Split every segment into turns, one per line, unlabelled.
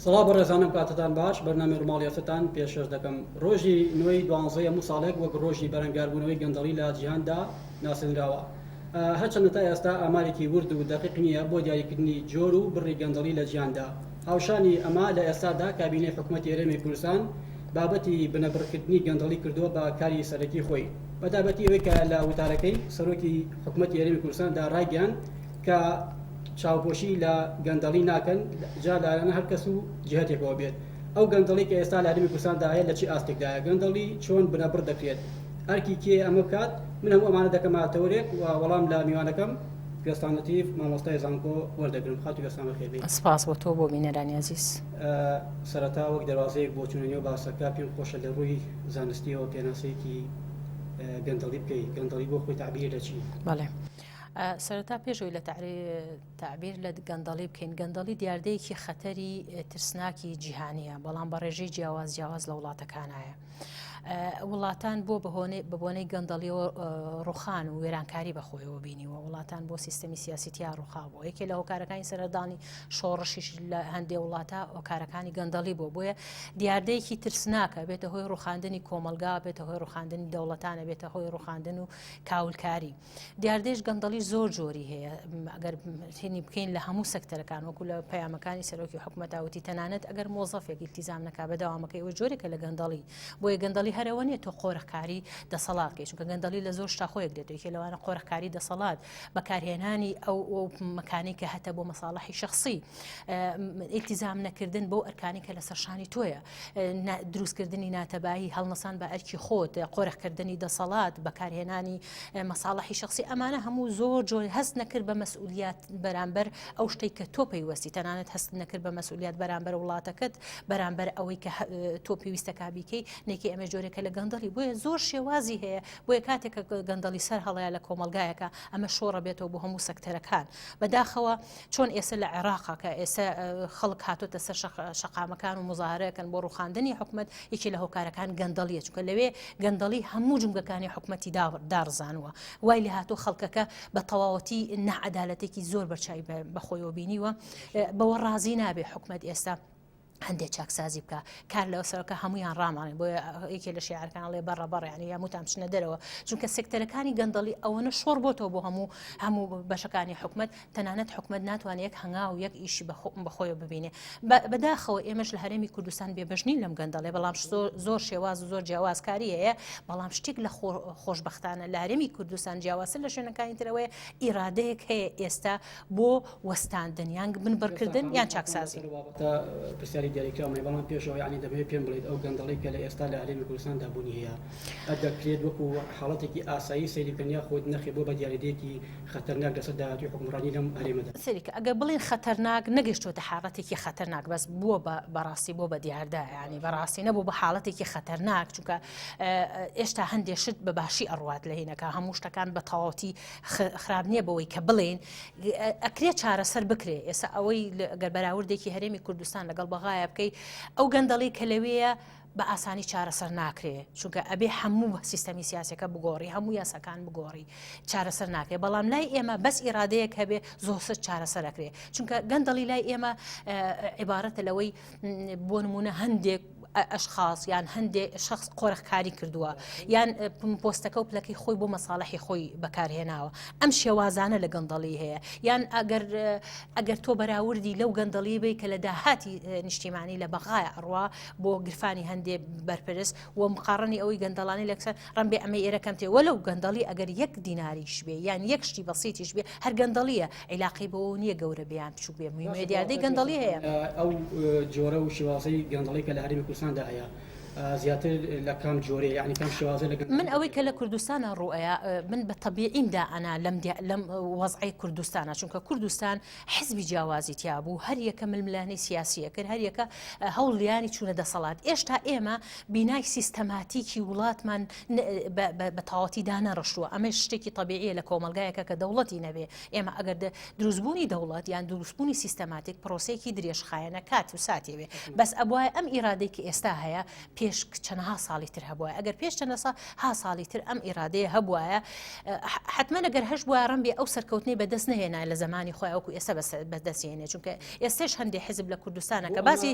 سڵاو بەڕێزانم کاتتان باش بەرنامەی ڕۆماڵیەتتان پێشەش دەکەم ڕۆژی نوێی 12 هەموو ساڵێک وەک ڕۆژی بەرەنگاربوونەوەی گەندەڵی لە جیهاندا ناسنراوە. هەرچەندە تا ئێستا ئامارێکی ورد و دقیق نییە بۆ دیاریکردنی جۆر و بڕی گەندەڵی لە جیهاندا. هاوشانی ئەمە لە ئێستادا کابینەی حکوومەتی هەرێمی کوردستان بابەتی بنەبڕکردنی گەندەڵی کردووە بە کاری سەرەکی خۆی. بەتابەتی ئەوەی کە لە وتارەکەی سەرۆکی حکوومەتی هەرێمی کوردستاندا ڕایگەیاند کە چاوپۆشی لە گەندەڵی ناکەن جا لایەنە هەر کەس و جهتێکەوە بێت. ئەو گەندەڵی کە ئێستا لە هەرێمی کوردستاندا هەیە لە چی ئاستێکدایە گەندەڵی چۆن بنەبڕ دەکرێت ئەرکی کێ ئەمە بکات من هەموو ئەمانە دەکەماتەوەرێک و وەڵام لە میوانەکەم گەستانەتیف مامۆستای زانکۆ وەردەگرم خاتی گەستان بەخێر.
سپاس بۆ تۆ بۆ بینەرانی عەزیز.
سەرەتا وەک دەواازەیەک بۆ چوونەوە باسەکە پێم خۆشە لە ڕووی زانستیەوە پێناسەیەکی گەندەڵی بکەی گەندەڵی بۆ خۆی تعبیر دەچی.
بەڵێ سەرەتا پێشەوەی لە تعبیر لە گەندەڵی بکەین گەندەڵی دیاردەیەکی خەتەری ترسناکی جیهانیە بەڵام بە ڕێژەی جیاواز لە وڵاتەکانایە. وڵاتان بۆ بەبوونەی گەندەڵیەوە ڕوخان و وێرانکاری بەخۆیەوە بینیوە وڵاتان بۆ سیستەمی سیاسیتیا ڕوخا بۆ یەکێ لە هۆکارەکانی سەردانی شۆڕشیش لە هەندێک وڵاتە هۆکارەکانی گەندەڵی بۆیە دیاردەیەکی ترسناکە بێتە هۆی ڕوخاندنی کۆمەلگا بێتە هۆی ڕوخاندنی دەوڵەتانە بێتە هۆی ڕوخاندن و کاولکاری. دیاردەیەش گەندەڵی زۆر جۆری هەیە ئەگەر هێنی بکەین لە هەموو سەکتەرەکان وەکو لە پەیامەکانی سەرۆکی حکوومەتاوەتی تەنانەت ئەگەر مۆزەفێک ئیلتیزام نەکا بەداوامەکەی ئەوە جۆرێکە لە گەندەڵی بۆیە گەندەڵی هەرەوە نیە تۆ قۆرەخکاری دەسەڵاتکەی چونکە گەندەڵی لە زۆر شتا خۆیەک دێتەوە یەکێ لەوانە قۆرەخکاری دەسەڵات بەکارهێنانی ئەو مەکانی کە هەتە بۆ مەساڵەحی شەخسی ئیلتیزام نەکردن بۆ ئەرکانی کە لەسەر شانی تۆیە دروستکردنی ناتەبایی هەڵنەسان بە ئەرکی خۆت قۆرەخکردنی دەسەڵات بەکارهێنانی مەساڵەحی شەخسی ئەمانە هەموو زۆر جۆری هەست نەکرد بە مەسئولیات بەرامبەر ئەو شتێک کە تۆ پێیوەستی تەنانەت هەست نەکرد بە مەسئولیات بەرامبەر وڵاتەکەت بەرامبەر ئەوەی کە تۆ پێویستە کابیکەی نێکی ئەمە جۆرێکە لە گەندەڵی بۆیە زۆر شێوازی هەیە بۆیە کاتێکە گەندەڵی سەر هەڵەیە لە کۆمەلگایەکە ئەمە شۆڕە بێتەوە بۆ هەموو سەکتەرەکان بەداخەوە چۆن ئێستا لە عێراقا کە ئێستا خەڵک هاتوۆتە سەر شەقامەکان و مزاهرەکەن بۆ ڕوخاندنی حکوومەت یەکی لە هۆکارەکان گەندەڵیە چونکە لەوێ گەندەڵی هەموو جنگەکانی حکوومەتی دارزانوە وای لێ هاتوو خەڵکەکە بە تەواوەتی نەعەدالەتێکی زۆر بەرچاوی بەخۆیەوە بینیوە بەوە ڕازی نابێ حکوومەت ئێستا هەندێک چاکسازی بکە کار لەوە سەرەکە هەمویان ڕامانێ بۆ یەکێ لە شێعرەکانڵێ بەڕەبەڕ یعنی یاموتان بچنە دەرەوە چونکە سێکتەرەکانی گەندەڵی ئەوەنە شۆڕ بۆتەوە بۆ هەموو بەشەکانی حکوومەت تەنانەت حکوومەت ناتوانێت یەک هەنگا و یەک ئیشی بەخۆیەوە ببینێ بەداخەوە ئێمەش لە هەرێمی کوردستان بێبەشنین لەم گەندەڵێ بەڵام زۆر شێواز و زۆر جیاوازکاری هەیە بەڵام شتێک لە خۆشبەختانە لە هەرێمی کوردستان جیاوازتر لە شوێنەکانی ترەوەی ئیرادەیەک هەیە ئێستا بۆ وەستاندن یان بنبڕکردن یان چاکسازی
پێشەوە ینی دەبێت پێم بڵێت ئەو گەندەڵی کە لە ئێستا لە هەرێمی کوردستان دابوونی هەیە ئەدەکرێت وەکو حاڵەتێکی ئاسایی سەیریکردنیا خۆت نەخێ بۆ بە دیاریدەیەکی خەتەرناک لەسەر داهاتی حکومڕانی لەم هەرێمەدا
سەریکە ئەگەر بڵێن خەتەرناک نەگەشتوتە حاڵەتێکی خەتەرناک بەس بووە بەڕاستی بۆ بە دیاردا ینی بەڕاستی نەبوو بە حاڵەتێکی خەتەرناک چونکە ئێشتا هەندێک شت بە باشی ئەڕوات لە هینەکە هەموو شتەکان بە تەواوەتی خراپ نییە بەوەی کە بڵێن ئەکرێت چارەسەر بکرێ ئێستا ئەوەی گەر بەراوردێکی هەرێمی کوردستان لەگەڵ بەغایە بکەی ئەو گەندەڵی کە لەوەیە بە ئاسانی چارەسەر ناکرێ چونکە ئەبێ هەموو سیستەمی سیاسەکە بگۆڕی هەموو یاسەکان بگۆڕی چارەسەر ناکرێ بەڵام لای ئێمە بەس ئیرادەیەک هەبێ زۆر چارەسەرەکرێ چونکە گەندەڵی لای ئێمە عیبارەتە لەوەی بۆ نمونە هەندێک ئەشخاص یان هەندێک شخص قۆرەخکاری کردووە یان پۆستەکە و پلەکەی خۆی بۆ مەساڵەحی خۆی بەکارهێناوە ئەم شێوازانە لە گەندەڵی هەیە یان ئەگەر تۆ بەراوردی لەو گەندەڵی بی کە لە داهاتی نیشتیمانی لە بەغایە ئەڕوا بۆ گرفانی هەندێک بەرپرس و مقارڕنی ئەوەی گەندەڵانی لەکسەر ڕەنبێ ئەمە ئێرەکەم تێ وەلەو گەندەڵی ئەگەر یەک دیناریش بێ یان یەک شتی بەسیتیش بێ هەر گەندەڵیە عیلاقی بەوە نییە گەورە بیان بچوو بێ موهمە دیاردەی گەندەڵی هەیە
ئەو جۆرە و شێوازەی گەندەڵی کە لە هەرێمی کوردستاندا هەیە زیاتر لە کام جۆرە یعنی کام شێوازە
من ئەوەی کە لە کوردستانە ڕوئەیە من بە تەبیعیمدا ئەنا لەم وەزعی کوردستانە چونکە کوردستان حزبی جیاوازی تیا بوو هەر یەکە ململانی سیاسیە کرد هەر یەکە هەوڵیانی چوونە دەسەڵات ئێشتا ئێمە بینای سیستەماتیکی وڵاتمان بە تەواوەتی دانەڕەشتووە ئەمە شتێکی تەبیعیە لە کۆمەلگایەکە کە دەوڵەتی نەبێ ئێمە ئەگەر دروستبوونی دەوڵەت یان دروستبوونی سیستەماتیک پرۆسەیەکی درێژخایەنە کات و ساتێوێ بەس ئەبوایە ئەم ئیرادێکی ئێستا هەیە پێش چەندها ساڵی تر هەبووە ئەگەر پێش چەندە ها ساڵی تر ئەم ئیرادەیە هەبووایە حتممە ئەگەر هەش بووە ڕەنبێ ئەو سەرکەوتنی بەدەست نهێنا لە زمانی خۆی ئەوکو ئێستا بەدەستێنێ چونکە ئێستش هەندێک حزب لە کوردستانە کە باسی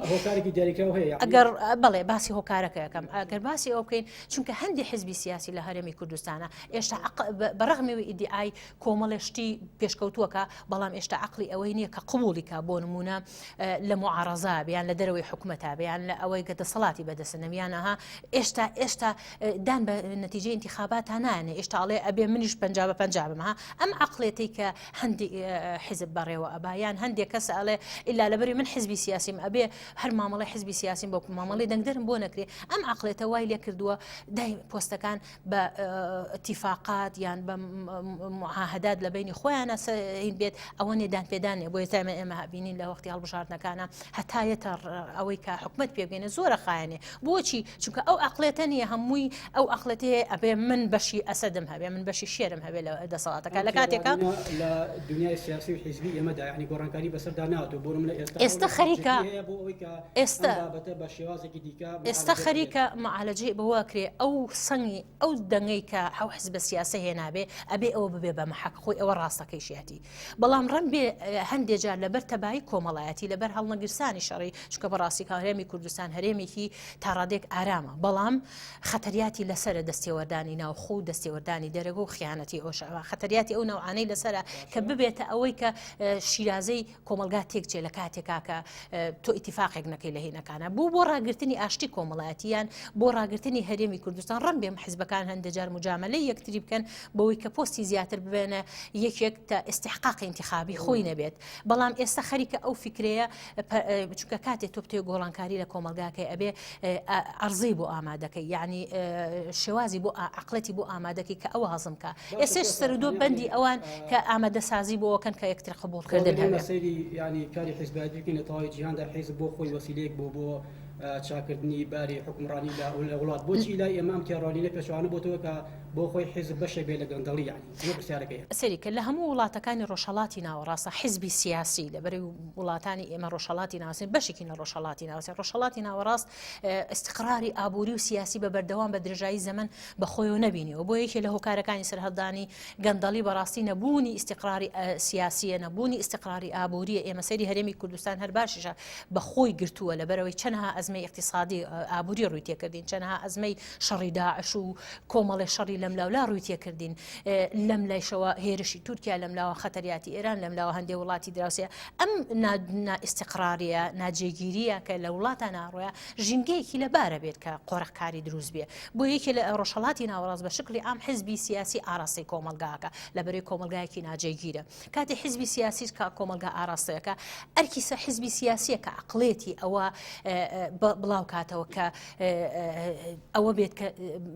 ئەگەر بڵێ باسی هۆکارەکە یەکەم ئەگەر باسی ئەو بکەین چونکە هەندێک حزبی سیاسی لە هەرێمی کوردستانە ئێشتا بەڕەغمەوەی ئیدعای کۆمەڵێشتی پێشکەوتووەکە بەڵام ئێشتا عقلی ئەوەی نییە کە قبولیکە بۆ نمونە لە معارەزا بیان لە دەرەوەی حکومەتە بیان لە ئەوەی کە دەسەڵاتی بەدەستنەویانەها ئێشتا دان بە نەتیجەی انتخابات نانێ ئێشتا ئەڵێ ئەبێ منیش پەنجاب بە پەنجابمها ئەم عقلێتی کە هەندی حزب بەڕێوە ئەبایان هەندێک کەس ئەڵێ ئللا لەبەری من حزبی سیاسیم ئەبێ هەر مامەڵی حزبی سیاسیم بۆ مامەڵی دەنگدەرم بۆ نەکرێ ئەم عقلێتە وای لێ کردووە دای پۆستەکان بە اتفاقات یان بە معاهدات لە بینی خۆیانە هین بێت ئەوە نێدان پێدانێ بۆ ئێستا ئێمە هەبینین لە وەختی هەڵبژاردنەکانە هەتایەتە ئەوەی کە حکومەت پێبگەێنێ زۆرە خایەنێ بۆچی چونکە ئەو عقلێتە نیە هەمووی ئەو عقلەتێ ئەبێ من بەشی ئەسەدم هەبێ من بەشی شێرم هەبێ لە دەسەڵاتەکە لە کاتێکە
لە دنیای سیاسی و حیزبی ئێمەدا یعنی گۆڕانکاری بەسەردا ناتوە بۆ من
ئێستا خەریکە ئێستا خەریکە معالەجێ بەواکرێ ئەو سەنگی ئەو دەنگەی کە حەو حزب سیاسە هێنابێ ئەبێ ئەوە ببێ بە مەحەق خۆی ئەوە ڕاستەکەیشیاتی بەڵام ڕەن بێ هەندێک جار لەبەر تەبایی کۆمەڵایەتی لەبەر هەڵنەگرسانی شەڕی چونکە بەڕاستی هەرێمی کوردستان هەرێمێکی تا ڕادێک ئارامە بەڵام خەتەریاتی لەسرە دەستێوەردانی ناوخۆ و دەستێوەردانی دەرەگە و خیانەتی ئەوشەوە خەتەریاتی ئەو نەوعانەی لەسرە کە ببێتە ئەوەی کە شیرازەی کۆمەلگا تێکچێ لە کاتێکا کە تۆ ئیتیفاقێک نەکەی لە هێنەکانە بۆ ڕاگررتنی ئاشتی کۆمەڵایەتیان بۆ ڕاگررتنی هەرێمی کوردستان ڕەن بێم حیزبەکان هەندێک جار مجاملەی یەکتری بکەن بەوەی کە پۆستی زیاتر ببێنە یەکێک تا ئستحقاقی انتخابی خۆی نەبێت بەڵام ئێستا خەریکە ئەو فکرەیە چونکە کاتێک تۆ بتێ گۆڵانکاری لە کۆمەلگاکەی ئەبێ عەرزەی بۆ ئامادەکەی یعنی شێوازی بۆ عقلەتی بۆ ئامادەکەی کە ئەوە هەزمکە ئێستش سەردۆ بەندی ئەوان کە ئامادەسازی بۆەکەن کە یەکتر قبولکردن هەبێت
ینی کاری حیزباتی بکەین لە تەواوی جیهاندا حیزب بۆ خۆی وەسیلەیەک بۆ چاکردنی باری حکومڕانی لە وڵات بۆچی لای ئێمە ئەم تێڕۆنینە پێشوانە بۆتەوە کە بۆ خۆی حیزب بەشێک بێ لە گەندەڵی یعنی پرسیارەکەیە
سەری کە لە هەموو وڵاتەکانی ڕۆژهەڵاتی ناوەڕاستە حیزبی سیاسی لەبەر وڵاتانی ئێمە ڕۆژهەڵاتی ناوەسین بەشێکی لە ڕۆژهەڵاتی ناوەسین ڕۆژهەڵاتی ناوەڕاست استقراری ئابووری و سیاسی بە بەردەوام بە درێژایی زەمن بە خۆیەوە نەبینیەوە بۆ یەکێ لە هۆکارەکانی سەرهەڵدانی گەندەڵی بەڕاستی نەبوونی استقراری سیاسیە نەبوونی استقراری ئابووریە ئێمە سەری هەرێمی کوردستان هەر باشیشە بە خۆی گرتووە لەبەرەوەی چەندها ئەزمەی اقتصادی ئابووری ڕووی تێکردین چەندها ئەزمەی شەڕی داعش و کۆمەڵی شەڕی لەملاولا ڕووی تێکردین لەم لایشەوە هێرشی تورکیا لەملاوە خەتەریاتی ئێران لەملاوە هەندێک وڵاتی دراوسێ ئەم ئیستقراریە ناجێگیریە کە لە وڵاتە ناڕۆیە ژینگەیەکی لەبارە بێت کە قۆڕەقکاری دروست بێ بۆ یەکێ لە ڕۆژهەڵاتی ناوەڕاست بە شکلی ئام حیزبی سیاسی ئاراستی کۆمەلگاکە لەبەرەوەی کۆمەلگایەکی ناجێگیرە کاتی حیزبی سیاسی کە کۆمەلگا ئاراستەکە ئەرکیسە حیزبی سیاسیە کە عقلێتی ئەوە بڵاو کاتەوە کە ئەوە بێت کە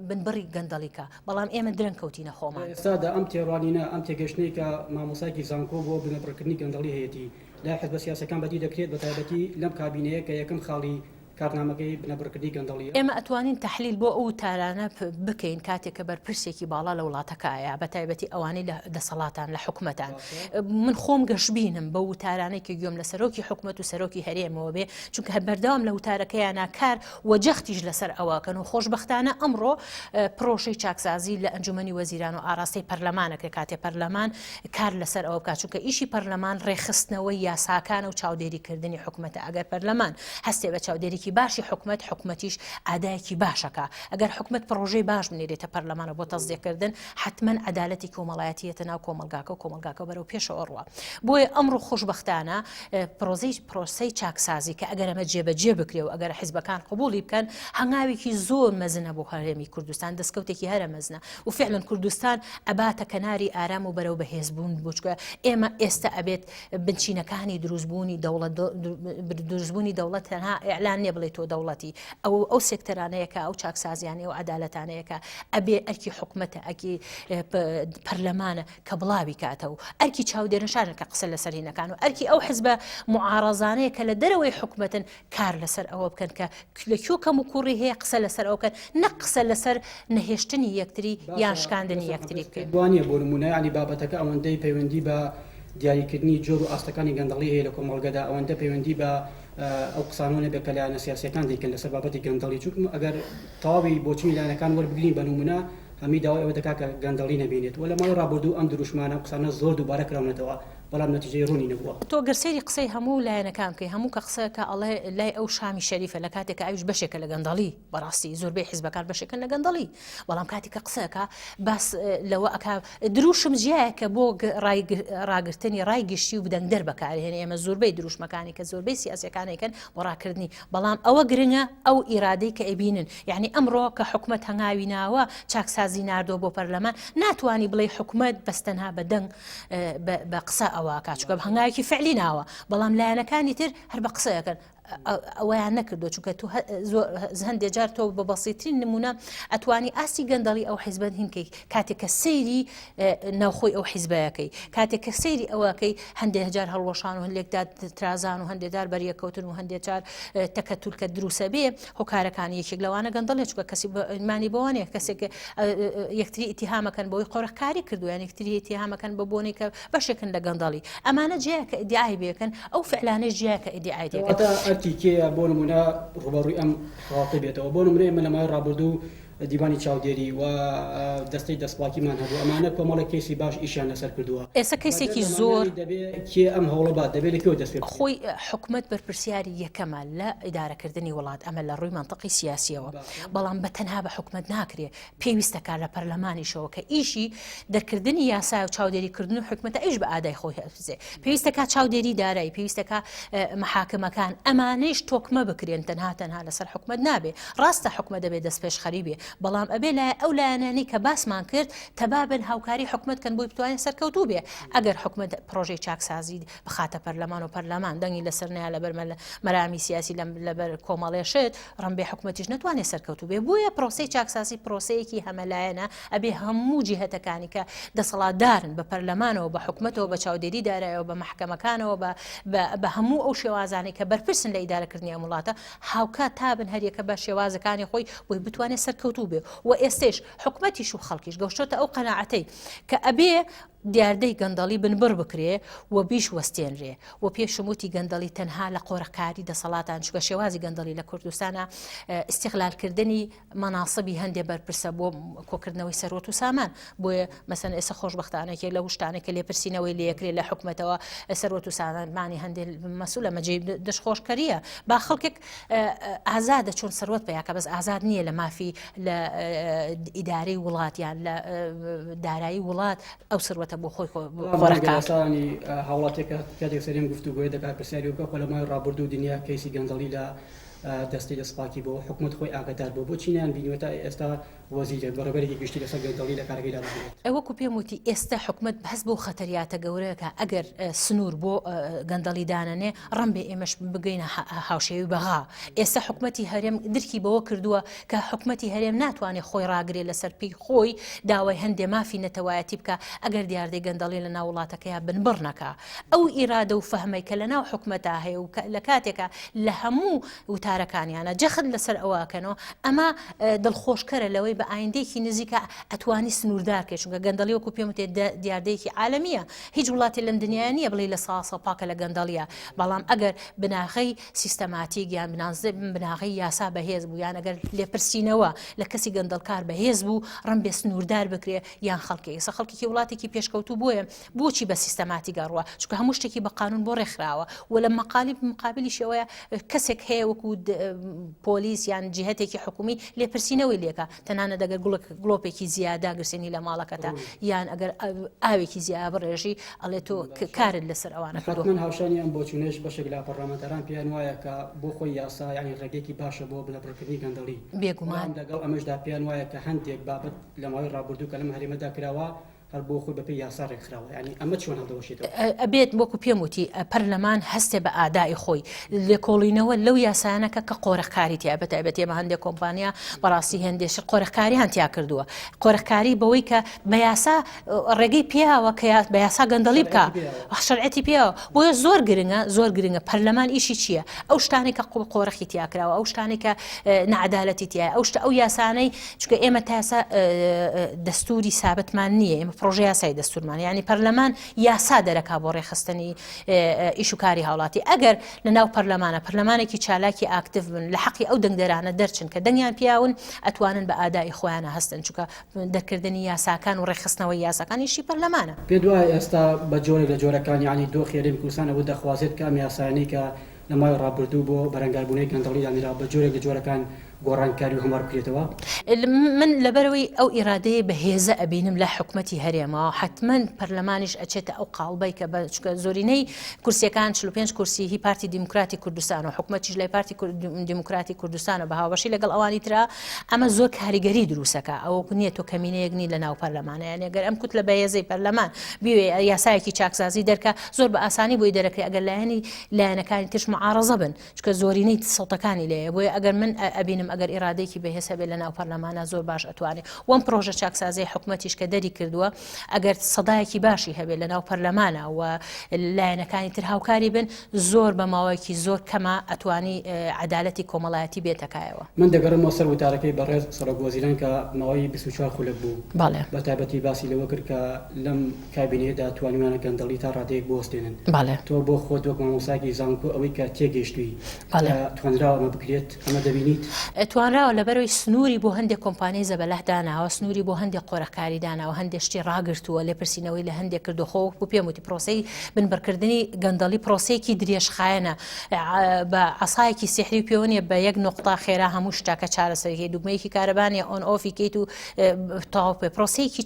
بنبڕی گەندەڵیکە بەڵام ئێمە درەنگ کەوتینە خۆمان
ئێستادا ئەم تێڕوانینە ئەم تێگەشتەی کە مامۆسایکی زانکۆ بۆ بنەبڕکردنی گەندەڵی هەیەتی لا حزب سیاسەکان بەدی دەکرێت بە تایبەتی لەم کابینەیە کە یەکەم خاڵی کارنامەکەی بنەبڕکردنی گەندەڵیە
ئێمە ئەتوانین تحلیل بۆ ئەو تارانە بکەین کاتێککە بەرپرسێکی باڵا لە وڵاتەکایە بە تایبەتی ئەوانەی لە دەسەڵاتان لە حکومەتان من خۆم گەشتبینم بە وتارانێکی گوێم لە سەرۆکی حکومەت و سەرۆکی هەرێمەوە بێ چونکە بەردەوام لە وتارەکەیانە کار وەجەختیش لەسەر ئەوەکەن و خۆشبەختانە ئەمڕۆ پرۆژەی چاکسازی لە ئەنجومەنی وەزیران و ئاراستەی پەرلەمانەکە کاتێ پەرلەمان کار لەسەر ئەوە بکات چونکە ئیشی پەرلەمان ڕێخستنەوەی یاساکانە و چاودێریکردنی حکومەتە ئەگەر پەرلەمان هەستێ بە چاودێریکی باشی حکومەتیش ئادایەکی باشەکە ئەگەر حکومەت پرۆژەی باش بنێرێتە پەرلەمانە بۆ تەزدیقکردن حتمما عەدالەتی کۆمەڵایەتیەتە ناو کۆمەلگاکە و کۆمەلگاکە بەرەو پێشەوە ڕوە بۆیە ئەمڕۆ خۆشبەختانە پرۆسەی چاکسازی کە ئەگەر ئەمە جێبەجێ بکرێ و ئەگەر حیزبەکان قبولی بکەن هەنگاوێکی زۆر مەزنە بۆ هەرێمی کوردستان دەستکەوتێکی هەرە مەزنە و فعلا کوردستان ئەباتە کەناری ئارام و بەرەو بەهێزبوون بچکە ئێمە ئێستا ئەبێت بنچینەکانی دروستبوونی دەوڵەت تەنها ئیعلان نێ بڵێ تۆ دەوڵەتی ئەو سێکتەرانەیەکە ئەو چاکسازیانەیە و عەدالەتانەیەکە ئەبێ ئەرکی حکومەتە ئەرکی پەرلەمانە کە بڵاوی کاتە و ئەرکی چاودێرنشانە کە قسە لەسەر هینەکان و ئەرکی ئەو حیزبە معارەزانەیە کە لە دەرەوەی حکومەتن کار لەسەر ئەوە بکەن کە لەکوێ کەم و کوڕی هەیە قسە لەسەر ئەو بکەن نەک قسە لەسەر نەهێشتنی یەکتری یان شکاندنی یەکتری بکەن
وانە بۆ نمونە ینی بابەتەکە ئەوەندەی پەیوەندی بە دیاریکردنی جۆر و ئاستەکانی گەندەڵی هەیە لە کۆمەڵگەدا ئەوەندە پەیوەندی بە ئەو قسانۆنە بێ کە لایەنە سیاسیەکان دەیکەن لەسەر بابەتی گەندەڵی چونکە ئەگەر تەواوی بۆچووی لایەنەکان وەربگرین بە نمونە هەمی داوای ئەوە دەکات کە گەندەڵی نەبینێت وە لە ماوەی ڕابردوو ئەم دروشمانە قسانە زۆر دووبارە کراونەتەوە بەڵام نەتیجەی ڕوونی نەبووە.
تۆ گەرسەری قسەی هەموو لایەنەکان بکەی هەموو کە قسەکە ئەڵێ لای ئەو شامی شەریفە لە کاتێکە ئەویش بەشێکە لە گەندەڵی بەڕاستی زۆربەی حیزبەکان بەشێکن لە گەندەڵی بەڵام کاتێککە قسەکە باس لەوە ئەک دروشم جیایە کە بۆ ڕاگررتنی ڕای گشتی و بدەنگ دەربەکارهێنێ ئێمە زۆربەی دروشمەکانی کە زۆربەی سیاسەکانێکن بۆ ڕاکردنی بەڵام ئەوە گرنگە ئەو ئیرادەی کە ئەبینن یعنی ئەمڕۆ کە حکومت هەنگاوی ناوە چاکسازی ناردۆ بۆ پەرلەمان ناتوانانی بڵێ حکومت بەستەنها بەدەنگ بە قسە ئەوە کاچکە هەنگاوێکی فعلی ناوە بەڵام لایەنەکانی تر هەر بە قسەیەکەن ئەویان نەکردو چونکە تو هەندێک جار تۆ بە بەسیترین نمونە ئەتوانی ئاسی گەندەڵی ئەو حیزبەت هینکەی کاتێککە سەیری ناوخۆی ئەو حیزبەکەی کاتێککە سەیری ئەوەکەی هەندێک جار هەڵوەشان و هەندێکدا ترازان و هەندێکدار بەریەکەوتن و هەندێک جار تەکەتولکە دروسە بێ هۆکارەکانی یەکێک لەوانە گەندەڵێ چکە کەسی مانی بەوانێ کەسێک یەکتری ئیتیهامەکەن بۆی قۆرەکاری کردویان یەکتری ئیتیهامەکەن بە بۆنێک کە بەشێکن لە گەندەڵی ئەمانە جیایکە ئیدعای بێکن ئەو فعلانەی جیایکە ئیدعای دێکن
تیکەیە بۆ نمونە ڕوبەڕووی ئەم خاڵاتە بێتەوە بۆ نمونە ئێمە لە ماوەی ڕابردوو دیوانی چاودێری و دەستەی دەستپاکیمان هەبوو ئەمانە کۆمەڵە کەیسی باش ئیشیان لەسەر کردووە
ئێستا کەسێکی زۆر
کێ ئەم هەوڵە بات دەبێت لەکەوە دەست پێ
خۆی حکومت بەرپرسیاری یەکەمە لە ئیدارەکردنی وڵات ئەمە لە ڕووی منطقی سیاسیەوە بەڵام بەتەنها بە حکومت ناکرێ پێویستەکە لە پەرلەمانیشەوە کە ئیشی دەرکردنی یاسا و چاودێریکردن و حکومەتە ئیش بە ئادای خۆی هەرزێ پێویستەکە چاودێری دارایی پێویستەکە محاکمەکان ئەمانەیش تۆکمە بکرێن تەنها لەسەر حکومت نابێ ڕاستە حکومە دەبێت دەست پێش خەریبێ بەڵام ئەبێ لە ئەو لایەنانی کە باسمان کرد تەبابن هاوکاری حکومت کەن بۆی بتوانێت سەرکەوتوو بێ ئەگەر حکومت پرۆژەی چاکسازی بخاتە پەرلەمان و پەرلەمان دەنگی لەسەر نیا لەبەر مەرامی سیاسی لەبەر کۆمەڵێشت ڕەنبێ حکومەتیش نەتوانێت سەرکەوتوو بێ بۆیە پرۆسەی چاکسازی پرۆسەیەکی هەمەلایەنە ئەبێ هەموو جیهەتەکانی کە دەسەڵاتدارن بە پەرلەمانەوە بە حکومەتەوە بە چاودێری دارایەوە بە محکەمەکانەوە بە هەموو ئەو شێوازانەی کە بەرپرسن لە ئیدارەکردنی ئەم وڵاتە هاوکات تابن هەریەکە بە شێوازەکانی خۆی بۆی بتوانێت سەرکەوتوو بێ و ئێستش حکومەتیش و خەڵکیش گەشتۆتە ئەو قەناعەتەی کە ئەبێ دیاردەی گەندەڵی بنبڕ بکرێ و بیش وەستێنرێ و پێشموتی گەندەڵی تەنها لە قۆڕەکاری دەسەڵاتان چکە شێوازی گەندەڵی لە کوردستانە استیقلالکردنی مەناسبی هەندێک بەرپرسە بۆ کۆکردنەوەی سەرۆت و سامان بۆیە مەسەن ئێستا خۆشبەختانێکی لە شتانێکە لێپرسینەوەی لەکرێت لە حکومەتەوە سەرۆت و سامانی هەندێک مەسوولە مەجێ دەشخۆشکەریە با خەڵکێک ئازادە چۆن سەرۆت بەیاکە بەس ئازاد نییە لە مافی لە ئیدارەی وڵاتیان لە دارایی وڵات ئەو سەرۆتە بۆ خۆی
خۆڕەکانی هاوڵاتێکە کاتێک سەرێم گفتوگۆی دەکات پرسیاری وکە خۆلەمای ڕابردوو دنیا کەیسی گەندەڵی لە دەستی دەستپاکی بۆ حکومت خۆی ئاگادار بۆ بۆچینیان بینوێتە ئێستا وەزیرە بەڕێبەرێکی گشتی لەسەر گەندەڵی لە کارگەی لا
ئەوەکو پێم وتی ئێستا حکومت بەس بۆ خەتەریاتە گەورەکە ئەگەر سنوور بۆ گەندەڵی دانەنێ ڕەنبێ ئێمەش بگەینە هاوشێوی بەغا ئێستا حکومەتی هەرێم درکی بەوە کردووە کە حکومەتی هەرێم ناتوانێت خۆی ڕاگرێت لەسەر پێی خۆی داوای هەندێ مافی نەتەوایەتی بکە ئەگەر دیاردەی گەندەڵی لە ناو وڵاتەکەیان بنبڕ نەکا ئەو ئیرادە و فەهمەی کە لە ناو حکومەتا هەیە و لە کاتێکە لە هەموو وتارەکانیانە جەخت لەسەر ئەوەکەنەوە ئەمە دڵخۆشکەرە لەوەی بە ئایندێکی نزیکە ئەتوانی سنووردارکە چونکە گەندەڵی وەکو پێم وتێ دیاردەیەکی عالەمیە هیچ وڵاتی لەم دنیای نییە بڵێ لە ساسە پاکە لە گەندەڵیە بەڵام ئەگەر بناغەی سیستەماتیک یان بناغەی یاسا بەهێز بوو یان ئەگەر لێپرسینەوە لە کەسی گەندەڵکار بەهێز بوو ڕەنبێ سنووردار بکرێ یان خەڵکی ئێستا خەڵکی وڵاتێکی پێشکەوتوو بۆیە بۆچی بە سیستەماتی گەڕوە چونکە هەموو شتێکی بە قانون بۆ ڕێکخراوە و لە مقابلی شێوەیە کەسێک هەیە وەکو پۆلیس یان جیهەتێکی حکومی لێپرسینەوەی لێکە تەنانە دەگەر گڵۆپێکی زیادا گرسێنی لە ماڵەکەتە یان ئەگەر ئاوێکی زیاد بڕێژی ئەڵێ تۆ کارت لەسەر ئەوانە
من هاوشانی ئەم بۆچوونەش بەشێک لە پەرلەمانتەران پێیان وایە کە بۆ خۆی یاسا یعنی ڕێگەیەکی باشە بۆ بنەبڕکردنی گەندەڵی
بێگومان
لەگەڵ ئەمەشدا پێیان وایە کە هەندێک بابەت لە ماوەی ڕابردوو کە لەم هەرێمەدا کراوە هەر بۆ خۆی بەپێی یاسا ڕێکخراوە ینی ئەمە چۆن هەڵدەوەشێتەوە
ئەبێت وەکو پێم وتی پەرلەمان هەستێ بە ئادای خۆی لێکۆڵینەوە لەو یاسانەکە کە قۆرەخکاری تیا بەتایبەت ئێمە هەندێک کۆمپانیا بەڕاستی هەندێش قۆرەخکاریان تیا کردووە قۆرەخکاری بەوەی کە بە یاسا ڕێگەی پیاوە کە بە یاسا گەندەڵی بکە شەرعەتی پیاوە بۆیە زۆر گرنگە پەرلەمان ئیشی چییە ئەو شتانی کە قۆرەخی تیا کراوە ئەو شتانی کە نەعەدالەتی تایە ئەو یاسانەی چونکە ئێمە تا ئێستا دەستوری سابتمان نییە ئێمە پرۆژه یاسای دەستورمان یعنی پەرلەمان یاسا دەرەکا بۆ ڕێخستنی ئیش و کاری هاوڵاتی ئەگەر لە ناو پەرلەمانێکی چالاکی ئاکتیڤ بن لە حەقی ئەو دەنگدەرانە دەرچن کە دەنگیان پیاون ئەتوانن بە ئادای خۆیانە هەستن چونکە دەرکردنی یاساکان و ڕێخستنەوەی یاساکانیشی پەرلەمانە.
پێ دوای ئێستا بە جۆرێک لە جۆرەکان یعنی دۆ خێرەی کوردستان ئەوە دەخوازێت کە ئەم یاسایانەی کە لە مای ڕابردوو بۆ بەرەنگاربوونەی گەندەڵی دانرا بە جۆرێک لە جۆرەکان گۆڕانکاری و هەموار بکرێتەوە.
من لەبەرەوەی ئەو ئیرادەیە بەهێزە ئەبینم لە حکومەتی هەرێمەوە حتمما پەرلەمانیش ئەچێتە ئەو قاڵبەی کە بە زۆرینەی کورسیەکان 45 کورسی هی پارتی دیموکراتی کوردستان و حکومەتیش لای پارتی دیموکراتی کوردستانە بە هاوبەشی لەگەڵ ئەوانی ترا ئەمە زۆر کاریگەری دروستەکە ئەوە نییە تۆ کەمینەیەکنی لە ناو پەرلەمانە یعنی ئەگەر ئەم کوت لە بەهێزەی پەرلەمان بوێ یاسایەکی چاکسازی دەرکە زۆر بە ئاسانی بۆی دەرەکرێت ئەگەر لایەنەکانی ترش معارەزە بن چکە زۆرینەی سەڵتەکانی لێیە بۆیە ئەگەر من ئەبینم ئەگەر ئیرادەیەکی بەهێز هەبێت لە ناو پەرلەمانە زۆر باش ئەتوانێت وەم پرۆژە چاکسازی حکومەتیش کە دەری کردووە ئەگەر سەدایەکی باشی هەبێت لە ناو پەرلەمانە و لایەنەکانی تر هاوکاری بن زۆر بە ماوەیەکی زۆر کەمە ئەتوانی عەدالەتی کۆمەڵایەتی بێتەکایەوە.
من دەگەڕمەوە سەر وتارەکەی بەڕێز سەرۆکوەزیران کە ماوەی 24 خولەک بوو بە تایبەتی باسی لەوە کرد کە لەم کابینەیەدا توانیوانە گەندەڵی تا ڕادەیەک بۆستێنن تۆ بۆ خۆت وەک مامۆستاکی زانکۆ ئەوەی کە تێگەیشتووی توانراوە ئەمە بکرێت ئەمە دەبینیت
توانراوە لەبەرەوەی سنووری بۆ هەندێک کۆمپانیای زەبەلەح داناوە سنووری بۆ هەندێک قۆرەکاری داناوە هەندێک شتی ڕاگرتووە لێپرسینەوەی لە هەندێک کردو خۆ بۆ پێم وتی پرۆسەی بنبەرکردنی گەندەڵی پرۆسەیەکی درێژخایەنە بە عەسایەکی سیحری پێوەنیە بە یەک نقطە خێرا هەموو شتاکە چارەسەرەکەی دوگمەیەکی کارەبانیە ئۆن ئۆفی کەیت و تاوپێ پرۆسەیەکی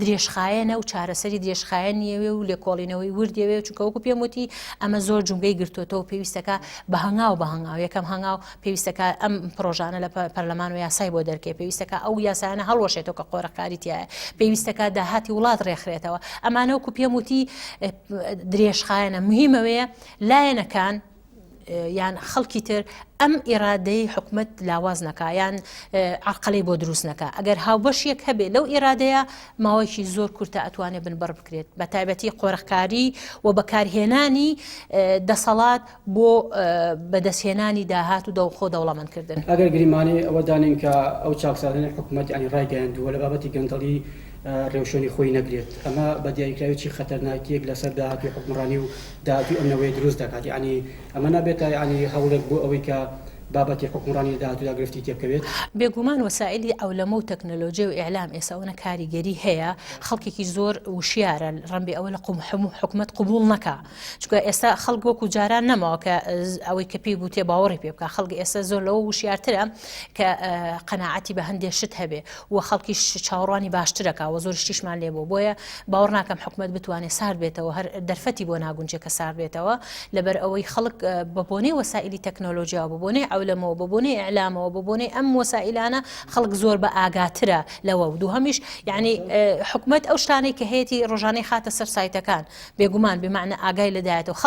درێژخایەنە و چارەسەری درێژخایەنیەوێ و لێکۆڵینەوەی وردیەوێ چونکە وەکو پێم وتی ئەمە زۆر جونگەی گرتوێتەوە پێویستەکە بە هەنگاو یەکەم هەنگاو پێویستەکە ئەم پرۆژانە لە پەرلەمان و یاسای بۆ دەرکێ پێویستەکە ئەو یاسایانە هەڵوەشێتەوە کە قۆرەکاریتیایە پێویستەکە داهاتی وڵات ڕێکخرێتەوە ئەمانە وەکو پێم وتی درێژخایەنە مهمەوەیە لایەنەکان یان خەڵکی تر ئەم ئیرادەی حکومت لاواز نەکا یان عەرقەلەی بۆ دروست نەکا ئەگەر هاوبەشێک هەبێ لەو ئیرادەیە ماوەیەکی زۆر کورتە ئەتوانێت بنبەر بکرێت بە تایبەتی قۆرەکاری و بەکارهێنانی دەسەڵات بۆ بەدەستهێنانی داهات و دەوخۆ دەوڵەمەندکردن.
ئەگەر گریمانی ئەوە دانین کە ئەو چاکسازنی حکومەت ینی ڕایگەیاندووە لە بابەتی گەندەڵی ڕێوشێنی خۆی نەگرێت ئەمە بە دیاریکراوێکی خەتەرناکیەک لەسەر داهاتوی حکومڕانی و داهاتوی ئەمنەوەی دروست دەکات ینی ئەمە نابێتە ینی هەوڵێک بۆ ئەوەی کە بابەتی حکومڕانی داهاتوودا گرفتی تێبکەوێت.
بێگومان وەسائلی ئەولەمە و تەکنۆلۆژی و ئیعلام ئێساوەنە کاریگەری هەیە خەڵکێکی زۆر وشیارە ڕەنبێ ئەوە لە هەموو حکومەت قبول نەکا چونکە ئێستا خەڵک وەکو جاران نەماوە کە ئەوەی کە پێی بوو تێ باوەڕی پێ بکە خەڵک ئێستا زۆر لەوە وشیارترە کە قەناعەتی بە هەندێک شت هەبێ و خەڵکیش چاوەڕوانی باشترەکە و زۆر شتیشمان لێ بوو بۆیە باوەڕ ناکەم حکومەت بتوانێت سارد بێتەوە هەر دەرفەتی بۆ ناگونجێ کە سارد بێتەوە لەبەر ئەوەی خەڵک بە بۆنەی وەسائلی تەکنۆلۆژیا بە بۆنەی ئەولەمەوە بە بۆنەی ئیعلامەوە بە بۆنەی ئەم وەسائلانە خەڵک زۆر بە ئاگاترە لەوە و دوو هەمیش یعنی حکومەت ئەو شتانەی کە هەیەی ڕۆژانەی خاتە سەر سایتەکان بێگومان بمعنە ئاگای لەدایێتەوە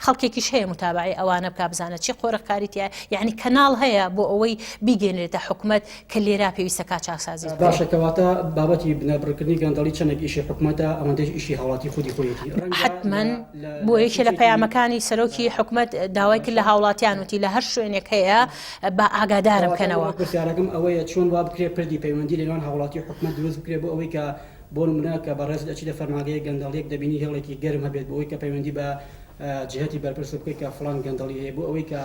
خەڵکێکیش هەیە متابعی ئەوانە بکە بزانە چی قۆرەکاریتیە یعنی کەناڵ هەیە بۆ ئەوەی بیگەێنێتە حکومەت کە لێرا پێویستەکە چاکسازی
باشەکەواتە بابەتی بنەبڕکردنی گەندەڵی چەندێک ئیشی حکومەتە ئەوەندەش ئیشی هاوڵاتی خودی خۆیەتی
حتما بۆ یەکێ لە پەیامەکانی سەرۆکی حکومەت داوای کرد لە هاوڵاتیان وتی لە هەر شوێنێک هەیە بە ئاگادارم بکەنەوە.
پرسیارەکەم ئەوەیە چۆن وا بکرێت پردی پەیوەندی لەنێوان هاوڵاتی حکومەت دروست بکرێت بۆ ئەوەی کە بۆ نمونە کە بەڕێز دەچیتە فەرمانگەی گەندەڵیەک دەبینی هێڵێکی گەرم هەبێت بۆ ئەوەی کە پەیوەندی بە جهتی بەرپرس بکەیت کە فڵان گەندەڵی هەیە بۆ ئەوەی کە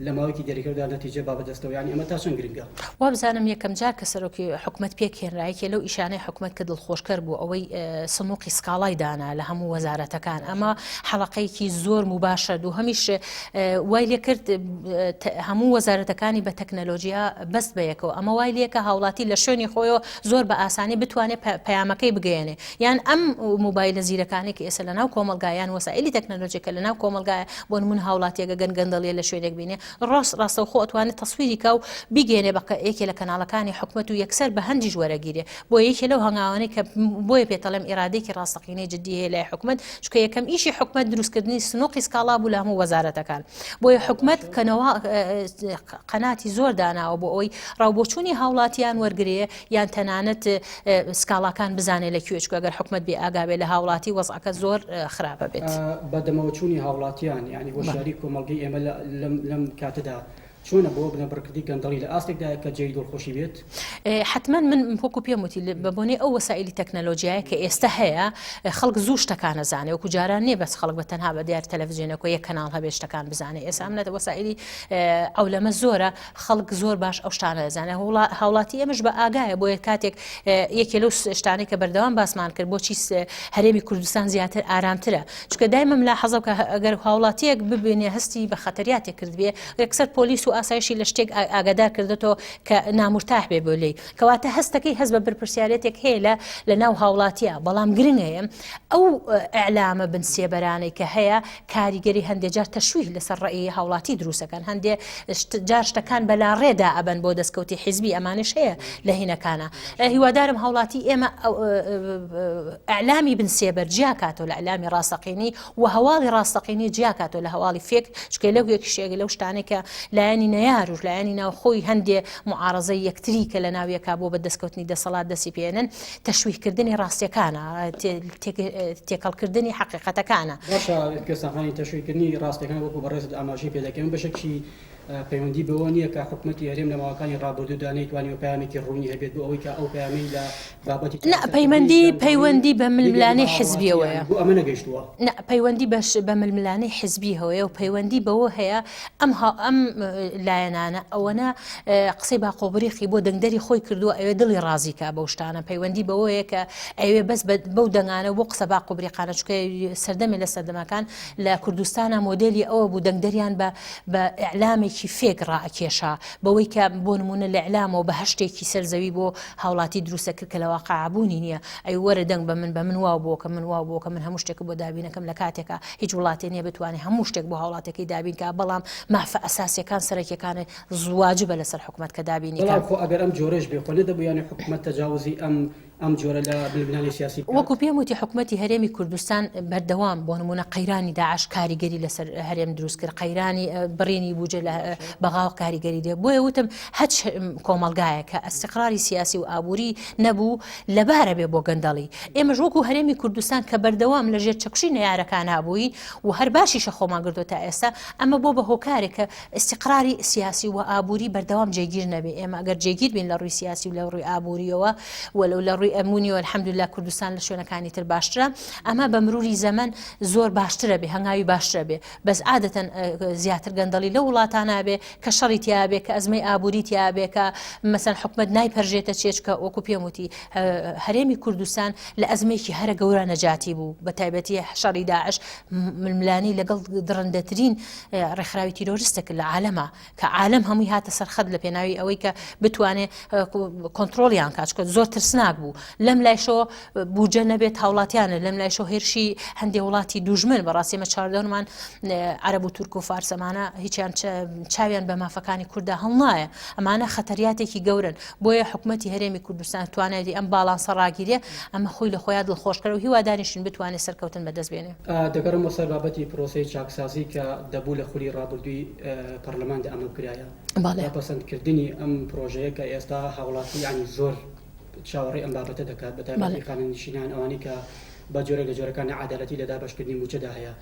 لە ماوەیەکی دیاریکراودا نەتیجە بابەتدەستەوە یعنی ئەمە تا چەند گرنگە.
وا بزانم یەکەم جار کە سەرۆکی حکومەت پێکهێنرایەکێ لەو ئیشانەی حکومەت کە دڵخۆشکەر بوو ئەوەی سنووقی سکاڵای دانا لە هەموو وەزارەتەکان ئەمە حەڵەقەیەکی زۆر مباشە و هەمیش وای لێ کرد هەموو وەزارەتەکانی بە تەکنەلۆژیا بەست بەیەکەوە ئەمە وای لێکە هاوڵاتی لە شوێنی خۆیەوە زۆر بە ئاسانی بتوانێت پەیامەکەی بگەێنێ یان ئەم مۆبایلە زیرەکانی کە ئێستا لەناو کۆمەلگایان وەسائلی تەکنەلۆژیکە لەناو کۆمەلگایە بۆ نمونە هاوڵاتیەکە گەندەڵیە لە شوێنێک بینێ ڕاستە خۆ ئەتوانێت تەسویری کە و بیگەێنێ بە یەکێ لە کەناڵەکانی حکومەت و یەکسەر بە هەندیش وەرەگیرێ بۆ یەکێ لەو هەنگاوانەی کە بۆیە پێتەڵێم ئیرادێکی ڕاستەقینەی جددی هەیە لای حکومەت چونکە یەکەم ئیشی حکومەت دروستکردنی سنووقی سکاڵا بوو لە هەموو وەزارەتەکان بۆیە حکومەت کەنەوە قەناتی زۆر داناوە بۆ ئەوەی ڕاوبۆچوونی هاوڵاتیان وەرگرێ یان تەنانەت سکاڵاکان بزانێت لە کوێچکە ئەگەر حکومەت بێ ئاگابێ لە هاوڵاتی وەزعەکە زۆر خراپە بێت
بەدەمەوەچوونی هاوڵاتیان یعنی هۆشیاری کۆمەڵگەی ئێمە لەم کاتەدا چۆنە بۆ بنەبڕکردی گەندەڵی لە ئاستێکدا کە جێی دڵخۆشی بێت؟
حتما من وەکو پێم وتی بەبوونی ئەو وەسایلی تەکنەلۆژیایە کە ئێستا هەیە خەڵک زوو شتەکان نەزانێ وەکو جاران نییە بەس خەڵک بە تەنها بە دیار تەلەڤیزیۆنەکە یەک کەناڵ هەبێ شتەکان بزانێ ئێستا ئەمە وەسایلی ئەو لەمە زۆرە خەڵک زۆر باش ئەو شتانە دەزانێ هاوڵاتی ئەمەش بە ئاگایە بۆ کاتێک یەکێ لەو شتانەی کە بەردەوام باسمان کرد بۆچی هەرێمی کوردستان زیاتر ئارامترە چونکە دایمە ملاحەزە کە ئەگەر هاوڵاتیەک ببێنێ هەستی بە خەتەریاتێک کردبێ یەکسەر پۆلیس و ئاسایشی لە شتێک ئاگادار کردێتەوە کە نامورتاح بێ بۆ لێی کەواتە هەستەکەی هەست بە بەرپرسیارەتێک هەیە لە ناو هاوڵاتیە بەڵام گرنگەیە ئەو ئەعلامە بنسێبەرانەی کە هەیە کاریگەری هەندێک جار تەشویح لەسەر ڕێی هاوڵاتی دروستەکەن هەندێک جار شتەکان بەلا ڕێدا ئەبەن بۆ دەستکەوتی حیزبی ئەمانش هەیە لە هینەکانە هیوادارم هاوڵاتی ئێمە ئەعلامی بنسێبەر جیاکاتەوە لە ئەعلامی ڕاستەقینی و هەواڵی ڕاستەقینی جیاکاتەوە لە هەواڵی فێک چکە لەو یەکشێک لەو شتانێکە لایەنی نەیاروش لایەنی ناوخۆی هەندێ معارەزەی یەکتری کە لە ناویەکە بۆ بە دەستکەوتنی دەسەڵات دەسی پێێنن تەشویحکردنی ڕاستیەکانە تێکەڵکردنی حقیقەتەکانە
کەسانی تەشویحکردنی ڕاستیەکان وەکو بەڕێز ئاماژەی پێدەکەن بەشێکی پەیوەندی بەوە نییە کە حکوومەتی هەرێم لە ماوەکانی ڕابردوودا نەیتوانی پامێکی ڕوونی هەبێت بۆ ئەوەی کە ئەو پامی لە بابەتی
پەیوەندی بە ململانەی حزبیەوەیە
ئەمە نەگەیشتووە
پەیوەندی بە ململانەی حزبی هەوەیە و پەیوەندی بەوە هەیە ئەم لایەنانە ئەوەنە قسەی باقۆبریخی بۆ دەنگدەری خۆی کردووە ئەوێ دڵی ڕازیکە بەو شتانە پەیوەندی بەوەیە کە ئەوێ بەس بەو دەنگانە بۆ قسە باقۆبریقانە چکە سەردەمی لە سەردەمەکان لە کوردستانە مۆدلی ئەوە بوو دەنگدەریان بە ئەعلامێکی فێک ڕائکێشا بەوەی کە بۆ نمونە لە ئەعلامەوە بە هەشتێکی سەرزەوی بۆ هاوڵاتی دروستە کرد کە لە واقعبوونی نییە ئەی وەرە دەنگ بە من وا بۆ کە من وا بۆ کە من هەموو شتێک بۆ دابینەکەم لە کاتێکە هیچ وڵاتی نییە بتوانێت هەموو شتێک بۆ هاوڵاتەکەی دابینکە بەڵام مافە ئەساسیەکان سەرەکیەکانی زواجبە لەسەر حکوومەت کە دابینی
ئەگەر ئەم جۆرەش بێ خۆ دەبوویانی حکوومەت تەجاوزی ئەم جۆرە لە بنەمای سیاسی
وەکو پێم وتی حکوومەتی هەرێمی کوردستان بەردەوام بۆ نمونە قەیرانی داعش کاریگەری لەسەر هەرێم دروست کرد قەیرانی بڕێنی بوجە لە بەغاو کاریگەری دێ بۆیە وتم هەچ کۆمەلگایە کە ئەستیقراری سیاسی و ئابووری نەبوو لەبارە بێ بۆ گەندەڵی ئێمەش وەکو هەرێمی کوردستان کە بەردەوام لە ژێر چەکشی نەیارەکان هابووی و هەر باشیشە خۆمان گرتو تا ئێستا ئەمە بۆ بە هۆکارێکە ئەستیقراری سیاسی و ئابووری بەردەوام جێگیر نەبێ ئێمە ئەگەر جێگیر بین لە ڕووی سیاسی و لە ڕووی ئابووریەوە وەلو لە ڕووی ئەمونی و الحەمدوللا کوردستان لە شوێنەکانی تر باشترە ئەمە بە مروری زەمن زۆر باشترە بێ هەنگاوی باشترە بێ بەس عادەتەن زیاتر گەندەڵی لە وڵاتانە بێ کە شەڕی تیابێ کە ئەزمەی ئابووری تیابێ کە مەسەن حکومەت نایپەرژێتە چێچکە وەکو پێم وتی هەرێمی کوردستان لە ئەزمەیەکی هەرە گەورە نەجاتی بوو بە تایبەتی شەڕی داعش ململانی لەگەڵ درەندەترین ڕێکخراوی تیرۆریستە کرد لە عالەما کە عالەم هەمووی هاتە سەرخەت لە پێناوی ئەوەی کە بتوانێت کۆنتترۆلیان کات چکە زۆر ترسناک بوو لەم لایشەوە بوجە نەبێت هاوڵاتیانە لەم لایشەوە هێرشی هەندێک وڵاتی دوژمن بەڕاستیمە چاردەمان عەرەب و تورک و فارسەمانە هیچیان چاویان بە مافەکانی کووردا هەڵ نایە ئەمانە خەتەریاتێکی گەورن بۆیە حکوومەتی هەرێمی کوردستان توانێتی ئەم باڵانسە ڕاگیرێ ئەمە خۆی لە خۆیان دڵخۆشکەر و هیواداریشن بتوانێت سەرکەوتن بەدەست بێنێ
دەگەڕم بۆ سەر بابەتی پرۆسەی چاکسازی کە دەبوو لە خولی ڕابردووی پەرلەماندا ئەمە کرایە پەسەندکردنی ئەم پرۆژەیە کە ئێستا هاوڵاتی ینی زۆر چاوەڕێی ئەم بابەتە دەکات بە تایبەتی خانەنشینان ئەوانی کە بە جۆرە لە جۆرەکانی عادالەتی لە دابەشکردنی موچەدا هەیە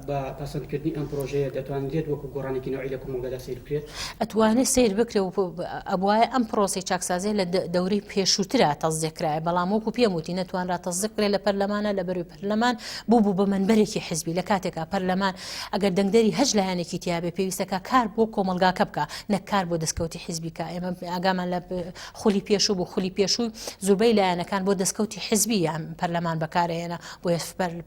بە پەسەندکردنی ئەم پرۆژەیە دەتوانێت وەکو گۆڕانێکی نوعی لە کۆمەڵگەدا سیر بکرێت
ئەتوانێت سیر بکرێت و ئەبوایە ئەم پرۆسی چاکسازی لە دەورەی پێشووترا تەزدیقرایە بەڵام وەکو پێم وتی نەتوانرا تەزدیق بکرێت لە پەرلەمانە لە بەروی پەرلەمان بوو بە منبەرێکی حزبی لە کاتێکا پەرلەمان ئەگەر دەنگدەری هەج لایەنێکی تیابێ پێویستەکە کار بۆ کۆمەلگاکە بکە نەک کار بۆ دەستکەوتی حزبیکە ئێمە ئاگامان لە خولی پێشوو بۆ خولی پێشوو زۆربەی لایەنەکان بۆ دەستکەوتی حزبی یان پەرلەمان بەکارهێنا بۆ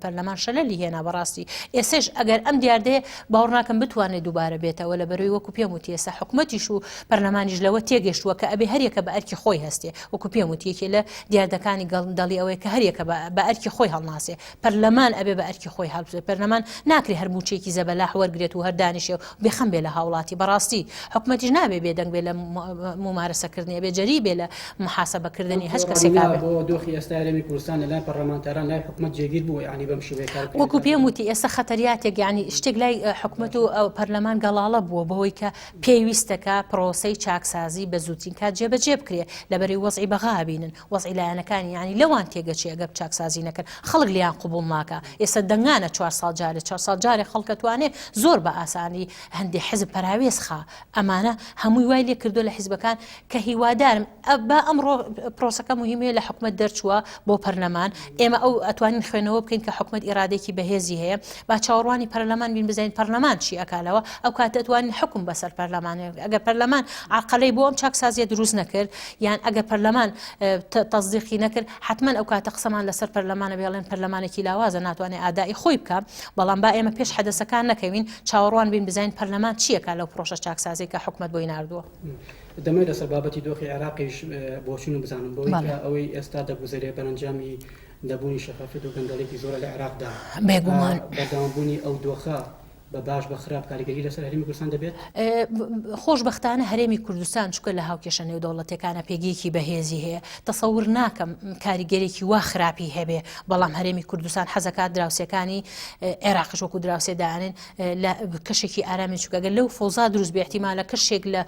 پەرلەمان شەلەلی هێنا بەڕاستی ئێسش ئەگەر ئەم دیاردەیە باوەڕ ناکەم بتوانێت دووبارە بێتەوە لە بەروی وەکو پێم وتی ئێستا حکوومەتیش و پەرلەمانیش لەوە تێگەشتووە کە ئەبێ هەرێکە بە ئەرکی خۆی هەستێ وەکو پێم وتی یەکێ لە دیاردەکانی گەڵندەڵی ئەوەیە کە هەرێکە بە ئەرکی خۆی هەڵناسێ پەرلەمان ئەبێ بە ئەرکی خۆی هەڵبژێ پەرلەمان ناکرێ هەر موچێکی زەبەلاح وەرگرێت و هەر دانیشێ و بێخەم بێ لە هاوڵاتی بەڕاستی حکوومەتیش نابێ بێدەنگ بێ لە ممارەسەکردنی بێ جەری بێ لە محاسەبەکردنی هەچ کەسێک
بۆ دۆخی ئێستا هەرێمی کوردستان لەلایەن پەرلەمانتاران ئێران لای حکومت جێگیر بوو یعنی بەم شێوەیە کار کرد.
وەکو پێم وتی ئێستا خەتەریاتێک یعنی شتێک لای حکومت و پەرلەمان گەڵاڵە بووە بەهۆی کە پێویستەکە پرۆسەی چاکسازی بە زووترین کات جێبەجێ بکرێ لەبەری وەزعی بەغا بینن وەزعی لایەنەکانی ینی لەوان تێگەچێ ئەگەر چاکسازی نەکەن خەڵک لیان قبول ناکە ئێستا دەنگانە 4 ساڵ جارێ 4 ساڵ جارێ خەڵکە توانێ زۆر بە ئاسانی هەندێک حزب پەراوێز خا ئەمانە هەمووی وای لێ کردو لە حیزبەکان کە هیوادارم با ئەمڕۆ پرۆسەکە مهمەیە لە حکومت دەرچووە بۆ پەرلەمان ئێمە ئەو ئەتوانین خوێنەوە بکەین کە حکومت ئیرادێکی بەهێزی هەیە با چاوەڕوانی پەرلەمان بین بزانین پەرلەمان چی ئەکالەوە ئەو کاتە ئەتوانین حکم بەسەر پەرلەمانێ ئەگەر پەرلەمان عقلەی بۆ ئەم چاکسازیە دروست نەکرد یان ئەگەر پەرلەمان تەصدیقی نەکرد حتمما ئەو کاتە قسەمان لەسەر پەرلەمانە بێڵێن پەرلەمانێکی لاوازە ناتوانێت ئادای خۆی بکە بەڵام با ئێمە پێش حەدەسەکان نەکەوین چاوەڕوان بین بزانین پەرلەمان چیەکە لەو پرۆژە چاکسازی کە حکومت بۆی ناردووە.
دەمەوێت لەسەر بابەتی دۆخی عێراقیش بۆچین و بزانم بۆی کە ئەوەی ئێستا دەگوزارێ بەرەنجامی دەبوونی شەفافیت و گەندەڵێکی زۆرە لە عێراقدا
بێگومان
بەردەوامبوونی ئەو دۆخە بە باش بە خراپ کاریگەری لەسەر هەرێمی کوردستان دەبێت.
خۆشبەختانە هەرێمی کوردستان چکە لە هاوکێشە نێودەوڵەتەکانە پێگەیەکی بەهێزی هەیە تەسەور ناکەم کاریگەرێکی وا خراپی هەبێ بەڵام هەرێمی کوردستان حەزەکات دراوسەکانی عێراقیش وەکو دراوسێدانن لە کەشێکی ئارامی چووکەگەر لەو فۆزا دروست بێ احتیمالە کەشێک لە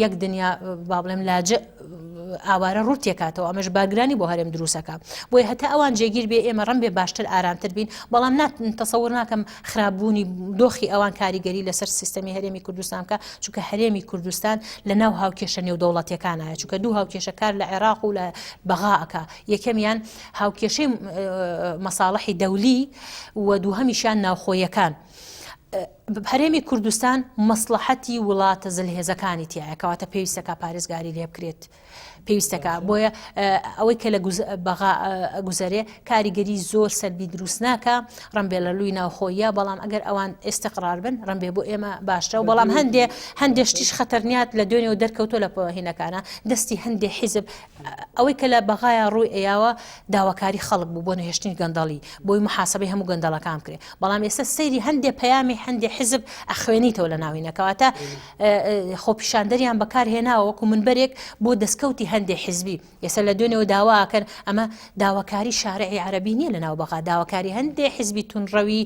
یەک دنیا با بڵێم لاجە ئاوارە ڕوو تێکاتەوە ئەمەش باگرانی بۆ هەرێم دروستەکە بۆی هەتا ئەوان جێگیر بێ ئێمە ڕەن بێ باشتر ئارامتر بین بەڵام تەسەور ناکەم خراپبوونی دۆخی ئەوان کاریگەری لەسەر سیستەمی هەرێمی کوردستان کە چونکە هەرێمی کوردستان لە ناو هاوکێشە نێودەوڵەتیەکانایە چونکە دوو هاوکێشەکار لە عێراق و لە بەغاکە یەکەمیان هاوکێشەی مەساڵحی دەولی و دووهەمیشیان ناوخۆیەکان. هەرێمی کوردستان مەسلحەتی وڵاتە زلهێزەکانی تایە کەواتە پێویستەکە پارێزگاری لێ بکرێت پێویستەکە بۆیە ئەوەی کە لە بەغا گوزارێ کاریگەری زۆر سەربی دروست ناکە ڕەنبێ لە لووی ناوخۆیە بەڵام ئەگەر ئەوان ئێستقرار بن ڕەنبێ بۆ ئێمە باشترە و بەڵام هەندێک شتیش خەتەرنیات لە دوێنێ و دەرکەوتۆ لە هینەکانە دەستی هەندێک حیزب ئەوەی کە لە بەغایە ڕووی ئەیاوە داواکاری خەڵک بوو بۆ نهێشتنی گەندەڵی بۆی محاسبەی هەموو گەندەڵەکان کرێ بەڵام ئێستا سەیری هەندێک پەیامی هەندێک حیزب ئەخوێنیتەوە لە ناوینەکەواتە خۆپیشاندەریان بەکار هێناوە وەکو منبەرێک بۆ دەستکەوتی هەندێک حیزبی ئێستا لە دوێنێەوە داواکەن ئەمە داواکاری شارعی عەرەبی نییە لە ناو بەغا داواکاری هەندێک حیزبی تونڕەوی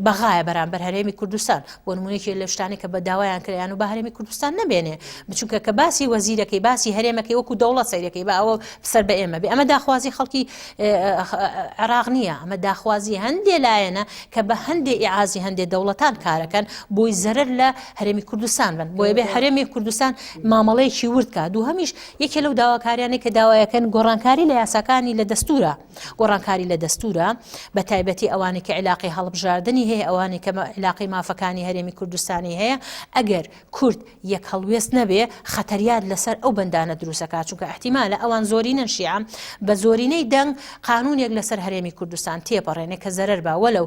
بەغایە بەرامبەر هەرێمی کوردستان بۆ نمونەیەکی لە شتانی کە بە داوایان کردیان و بە هەرێمی کوردستان نەبێنێ بچونکە کە باسی وەزیرەکەی باسی هەرێمەکەی وەکو دەوڵەت سەیرەکەی بە ئەوە سەر بە ئێمە بێ ئەمە داخوازی خەڵکی عێراق نییە ئەمە داخوازی هەندێک لایەنە کە بە هەندێک ئیعازی هەندێک دەوڵەتان کارەکەن بۆی زەرەر لە هەرێمی کوردستان بن بۆیە بێ هەرێمی کوردستان مامەڵەیەکی وردکە دوو هەمیش یەکێ لەو داواکاریانەی کە داوایەکەن گۆڕانکاری لە یاساکانی لە دەستورە گۆڕانکاری لە دەستورە بە تایبەتی ئەوانی کە علاقی هەڵبژاردننی هەیە ئەوانی کە علاقی مافەکانی هەرێمی کوردستانی هەیە ئەگەر کورد یەک هەڵوێست نەبێ خەتەریات لەسەر ئەو بەندانە دروستەکات چونکە احتیمالە ئەوان زۆرینەن شیعە بە زۆرینەی دەنگ قانونێک لەسەر هەرێمی کوردستان تێپەڕێنێ کە زەرەر بە وەلەو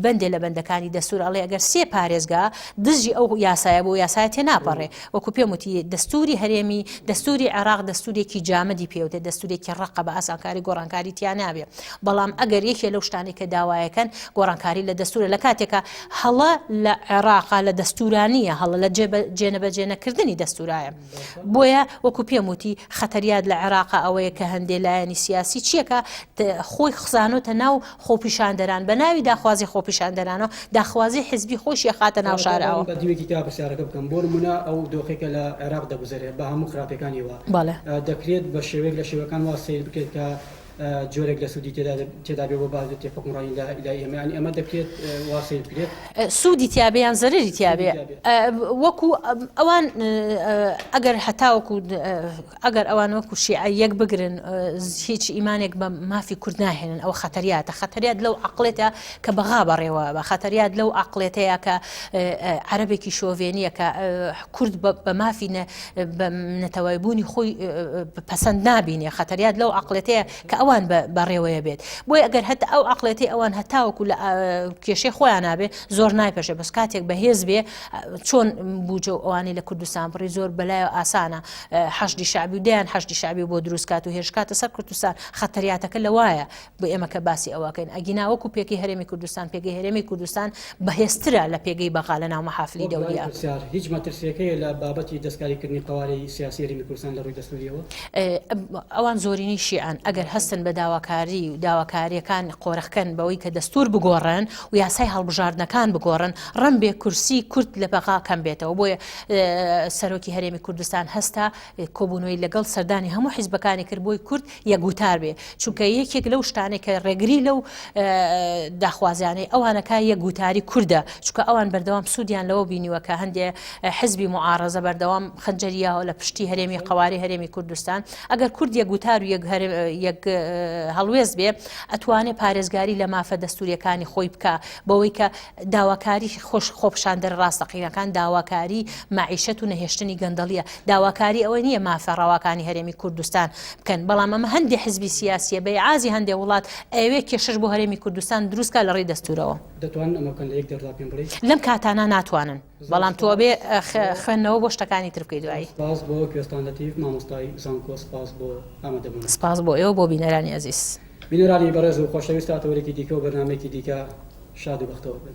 بەندێ لە بەندەکانی دەستور ئەڵێ ئەگەر سێ پارێزگا دژی ئەو یاسایە بۆ یاسایە تێناپەڕێ وەکو پێم وتی دەستوری هەرێمی دەستوری عێراق دەستورێکی جامدی پێوتێ دەستورێکی ڕقە بە ئاسانکاری گۆڕانکاری تیان نابێ بەڵام ئەگەر یەکێ لەو شتانی کە داوایەکەن گۆڕانکاری لە دەستورە لە کاتێکە هەڵە لە عێراقا لە دەستورانیە هەڵە لە جێنەبەجێنەکردنی دەستورایە بۆیە وەکو پێم وتی خەتەریات لە عێراقا ئەوەیە کە هەندێک لایەنی سیاسی چیەکە خۆی خزانۆتە ناو خۆپیشاندەران بە ناوی داخوازی خۆپیشاندەرانەوە داخوازی حزبی خۆشی خاتە ناو شارەوە
دیوێکی تا پرسیارەکە بکەم بۆ نمونە ئەو دۆخێکە لە عێراق دەگوزارێت بە هەموو خراپەکانیەوە دەکرێت بە شێوەیەک لە شێوەکان وا سیر بکرێت کە جۆرێک لە سوودی تێدا بێ بۆ بازێتی حکومڕانی لای ئێمە ئەمە دەکرێت وا سیر بکرێت سوودی
تیابیان زەرری تیابێ وەکو ئەوان ئەگەر هەتاوەکو ئەگەر ئەوان وەکو شیعە یەک بگرن هیچ ئیمانێک بە مافی کورد ناهێنن ئەو خەتەریات لەو عقلێتە کە بەغا بەڕێوە بە خەتەریات لەو عقلێتەیە کە عەرەبێکی شۆڤێنیە کە کورد بە مافی نەتەوایبوونی خۆی پەسەند نابینێ خەتەریات لەو عقلێتەیە کە ئەوان بەڕێوەیە بێت بۆی ئەگەر هەتا ئەو عقلێتی ئەوان هەتاوەکو لە کێشەی خۆیان نابێ زۆر نایپەشێ بەس کاتێک بەهێز بێ چۆن بوجە ئەوانی لە کوردستان بڕی زۆر بەلایە ئاسانە حەشدی شعبی و دەیان حەشدی شعبی بۆ دروستکات و هێشکاتە سەر کوردستان خەتەریاتەکە لەوایە بۆ ئێمە کە باسی ئەوەکەین ئەگینا وەکو پێکەی هەرێمی کوردستان پێگەی هەرێمی کوردستان بەهێزترە لە پێگەی بەغا لە ناو مەحافلی دەولیە
هیچ مەترسیەکەی لە بابەتی دەستکاریکردنی قواری سیاسی هەرێمی کوردستان لە ڕووی دەستوریەوە
ئەوان زۆرینی شیعان ئەگەر هەست پێویستن بە داواکاری و داواکاریەکان قۆرەخکەن بەوەی کە دەستور بگۆڕن و یاسای هەڵبژاردنەکان بگۆڕن ڕەم بێ کورسی کورد لە بەغا کەم بێتەوە. بۆیە سەرۆکی هەرێمی کوردستان هەستا کۆبوونەوەی لەگەڵ سەردانی هەموو حیزبەکانی کرد بۆی کورد یەکگوتار بێ، چونکە یەکێک لەو شتانێک کە ڕێگری لەو داخوازیانەی ئەوانەکە یەکگوتاری کووردە، چونکە ئەوان بەردەوام سوودیان لەوە بینیوە کە هەندێک حزبی معارەزە بەردەوام خەنجەریاوە لە پشتی هەرێمی قەواری هەرێمی کوردستان. ئەگەر کورد یەکگوتار و یەک هەڵوێز بێ ئەتوانێت پارێزگاری لە مافە دەستوریەکانی خۆی بکە بەوەی کە داواکاری خۆپشاندن ڕاستەقینەکان داواکاری معیشەت و نەهێشتنی گەندەڵیە، داواکاری ئەوە نییە مافە ڕاواکانی هەرێمی کوردستان بکەن. بەڵام ئەمە هەندێک حزبی سیاسیە بەعازی هەندێک وڵات ئەوێ کێشش بۆ هەرێمی کوردستان دروستکە لە ڕێی دەستورەوە.
دەتوانن ئەمە بکەن لە یەک دەردا پێم بڵێ
لەم کاتانە ناتوانن، بەڵام تۆ بێ خوێندنەوە بۆ شتەکانی تر بکەی دوایی.
سپاس بۆ کوێستان لەتیف مامۆستای زانکۆ، سپاس بۆ ئامادەبوون.
سپاس بۆ ئێوە بۆ بینەرانی عەزیز.
بینەرانی بەڕێز و خۆشەویست هاتەوەرێکی دیکە و بەرنامەیەکی دیکە شاد و بەختەوە بن.